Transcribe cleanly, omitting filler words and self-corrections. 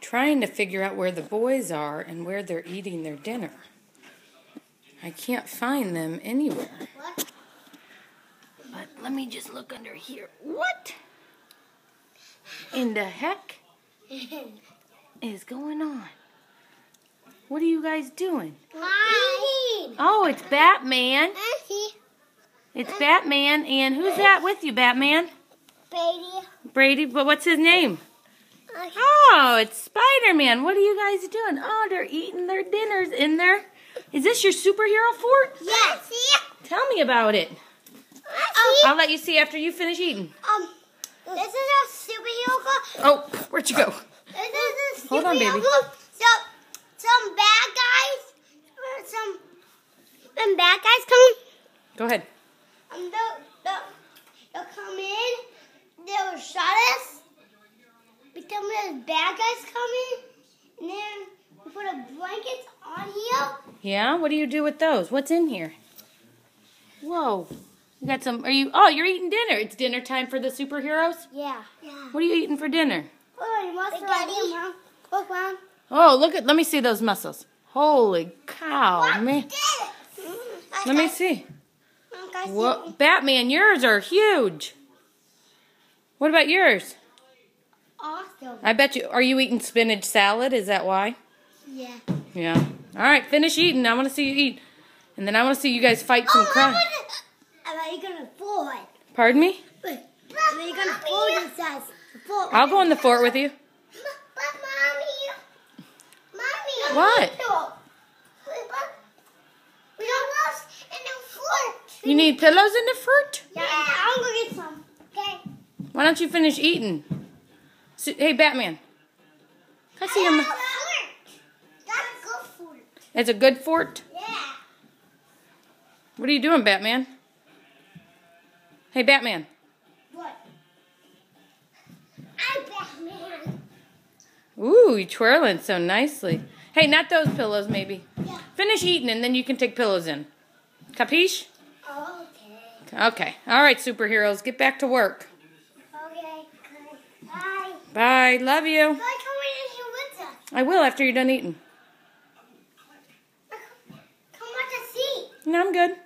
trying to figure out where the boys are and where they're eating their dinner. I can't find them anywhere. What? But let me just look under here. What in the heck is going on? What are you guys doing? Hi. Oh, it's Batman. It's Batman, and who's that with you, Batman? Brady. Brady, but what's his name? Oh, it's Spider-Man. What are you guys doing? Oh, they're eating their dinners in there. Is this your superhero fort? Yes. Tell me about it. I'll let you see after you finish eating. This is a superhero club. Oh, where'd you go? This is a superhero Hold on, baby. club. Some bad guys, some bad guys come. Go ahead. They'll come in. They'll shot us. We tell them there's bad guys coming, and then we put a blanket on here. Yeah, what do you do with those? What's in here? Whoa. You got some, you're eating dinner. It's dinner time for the superheroes? Yeah. What are you eating for dinner? Oh, you must have Mom. Look, Mom. Oh, let me see those muscles. Holy cow, man. Let me see. Whoa, Batman, yours are huge. What about yours? Awesome. I bet you, are you eating spinach salad? Is that why? Yeah. Yeah. All right, finish eating. I want to see you eat. And then I want to see you guys fight some crime. Are you going to fold? Pardon me? Are you going to fold inside? I'll go in the fort with you. Mommy. What? We got lost in the fort. You need pillows in the fort? Yeah, I'm going to get some. Okay. Why don't you finish eating? Hey, Batman. Can I see your... That's a good fort. It's a good fort? Yeah. What are you doing, Batman? Hey, Batman. What? I'm Batman. Ooh, you're twirling so nicely. Hey, not those pillows, maybe. Yeah. Finish eating, and then you can take pillows in. Capiche? Okay. Okay. All right, superheroes, get back to work. Okay. Bye. Bye. Love you. Bye. Come in here with us. I will after you're done eating. Come on to see. No, I'm good.